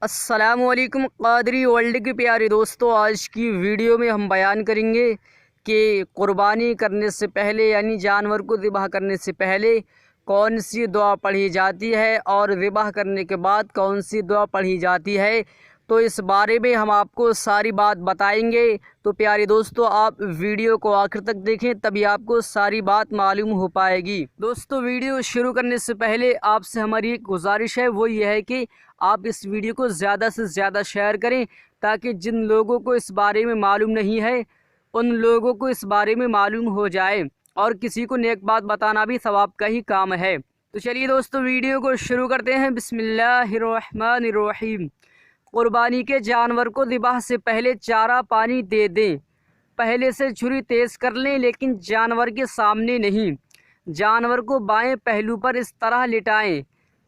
السلام علیکم قادری ورلڈ کے پیارے دوستو، آج کی ویڈیو میں ہم بیان کریں گے کہ قربانی کرنے سے پہلے یعنی جانور کو ذبح کرنے سے پہلے کون سی دعا پڑھی جاتی ہے اور ذبح کرنے کے بعد کون سی دعا پڑھی جاتی ہے۔ تو اس بارے میں ہم آپ کو ساری بات بتائیں گے، تو پیارے دوستو آپ ویڈیو کو آخر تک دیکھیں، تبھی آپ کو ساری بات معلوم ہو پائے گی۔ دوستو ویڈیو شروع کرنے سے پہلے آپ سے ہماری ایک گزارش ہے، وہ یہ ہے کہ آپ اس ویڈیو کو زیادہ سے زیادہ شیئر کریں، تاکہ جن لوگوں کو اس بارے میں معلوم نہیں ہے ان لوگوں کو اس بارے میں معلوم ہو جائے، اور کسی کو نیک بات بتانا بھی ثواب کا ہی کام ہے۔ تو چلیے دوستو ویڈیو کو شروع کرتے ہیں۔ بسم اللہ الرحمن الرحیم۔ قربانی کے جانور کو ذبح سے پہلے چارہ پانی دے دیں۔ پہلے سے چھری تیز کر لیں، لیکن جانور کے سامنے نہیں۔ جانور کو بائیں پہلو پر اس طرح لٹائیں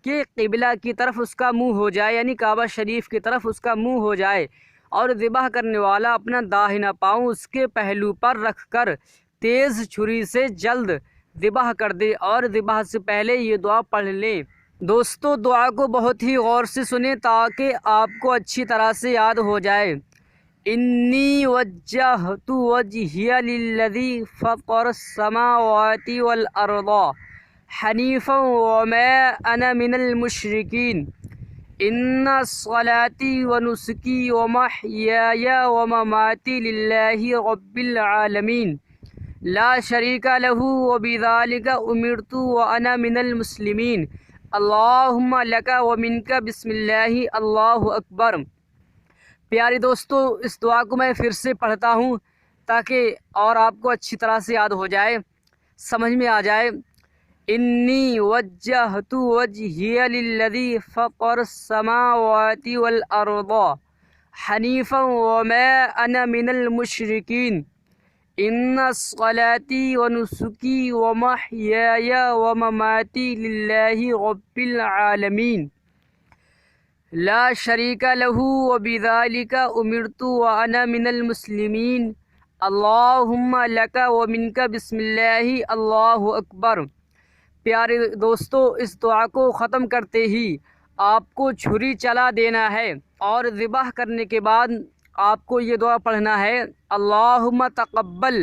کہ قبلہ کی طرف اس کا منہ ہو جائے، یعنی کعبہ شریف کی طرف اس کا منہ ہو جائے، اور ذبح کرنے والا اپنا داہنا پاؤں اس کے پہلو پر رکھ کر تیز چھری سے جلد ذبح کر دے، اور ذبح سے پہلے یہ دعا پڑھ لیں۔ دوستو دعا کو بہت ہی غور سے سنیں تاکہ آپ کو اچھی طرح سے یاد ہو جائے۔ انی وجہت وجہی للذی فطر السماوات والارض حنیفا وما انا من المشرکین ان صلاتي ونسكي ومحياي ومماتي لله رب العالمین لا شریک له وبذلك امرت وانا من المسلمین اللہم لک ومنک بسم اللہ اللہ اکبر۔ پیارے دوستو اس دعا کو میں پھر سے پڑھتا ہوں تاکہ اور آپ کو اچھی طرح سے یاد ہو جائے، سمجھ میں آ جائے۔ انی وجہت وجہی للذی فطر السماوات والارض حنیفا وما انا من المشرکین ان صلاتي ونسكي ومحياي ومماتي لله رب العالمین لا شریک له وبذلك امرت وانا من المسلمین اللہم لک ومنک بسم اللہ اللہ اکبر۔ پیارے دوستو اس دعا کو ختم کرتے ہی آپ کو چھری چلا دینا ہے، اور ذبح کرنے کے بعد آپ کو یہ دعا پڑھنا ہے، اللہم تقبل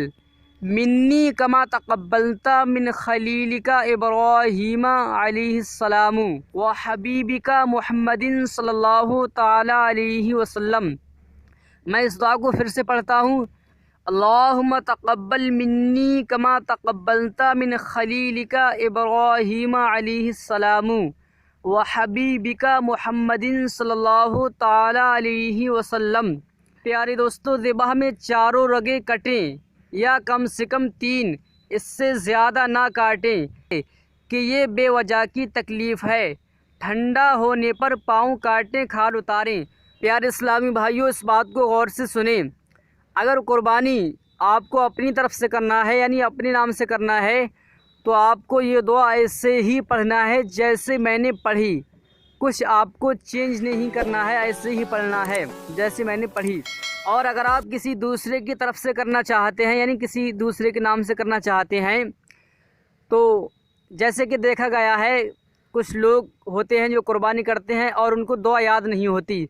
منی کما تقبلت من خلیلک ابراہیم علیہ السلام و حبیبک محمد صلی اللہ تعالی علیہ وسلم۔ میں اس دعا کو پھر سے پڑھتا ہوں، اللہم تقبل منی کما تقبلت من خلیلک ابراہیم علیہ السلام و حبیبک محمد صلی اللہ تعالی علیہ وسلم۔ پیارے دوستو ذبح میں چاروں رگیں کٹیں یا کم سے کم 3، اس سے زیادہ نہ کاٹیں کہ یہ بے وجہ کی تکلیف ہے۔ ٹھنڈا ہونے پر پاؤں کاٹیں، کھال اتاریں۔ پیارے اسلامی بھائیوں اس بات کو غور سے سنیں، اگر قربانی آپ کو اپنی طرف سے کرنا ہے یعنی اپنے نام سے کرنا ہے تو آپ کو یہ دعا ایسے ہی پڑھنا ہے جیسے میں نے پڑھی، کچھ آپ کو چینج نہیں کرنا ہے، ایسے ہی پڑھنا ہے جیسے میں نے پڑھی۔ اور اگر آپ کسی دوسرے کی طرف سے کرنا چاہتے ہیں یعنی کسی دوسرے کے نام سے کرنا چاہتے ہیں تو جیسے کہ دیکھا گیا ہے کچھ لوگ ہوتے ہیں جو قربانی کرتے ہیں اور ان کو دعا یاد نہیں ہوتی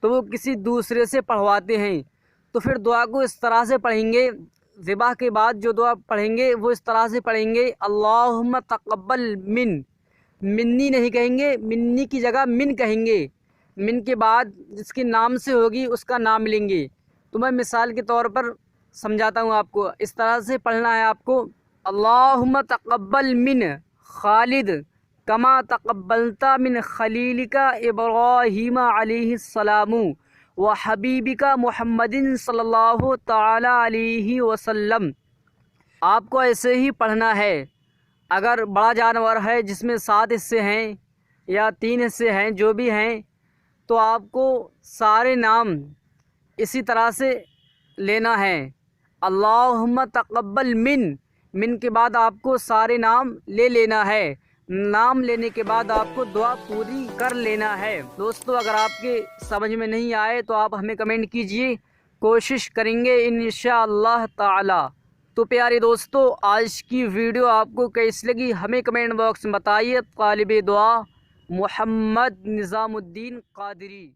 تو وہ کسی دوسرے سے پڑھواتے ہیں، تو پھر دعا کو اس طرح سے پڑھیں گے، ذبح کے بعد جو دعا پڑھیں گے وہ اس طرح سے پڑھیں گے، اللہم تقبل منی نہیں کہیں گے، منی کی جگہ من کہیں گے، من کے بعد جس کے نام سے ہوگی اس کا نام لیں گے۔ تو میں مثال کے طور پر سمجھاتا ہوں آپ کو، اس طرح سے پڑھنا ہے آپ کو، اللہم تقبل من خالد کما تقبلت من خلیلک ابراہیم علیہ السلام و حبیبک محمد صلی اللہ تعالی علیہ وسلم۔ آپ کو ایسے ہی پڑھنا ہے۔ اگر بڑا جانور ہے جس میں 7 حصے ہیں یا 3 حصے ہیں، جو بھی ہیں، تو آپ کو سارے نام اسی طرح سے لینا ہے، اللہم تقبل من کے بعد آپ کو سارے نام لے لینا ہے، نام لینے کے بعد آپ کو دعا پوری کر لینا ہے۔ دوستو اگر آپ کے سمجھ میں نہیں آئے تو آپ ہمیں کمنٹ کیجئے، کوشش کریں گے انشاءاللہ تعالی۔ تو پیارے دوستو آج کی ویڈیو آپ کو کیسی لگی ہمیں کمنٹ باکس میں بتائیے۔ طالب دعا محمد نظام الدین قادری۔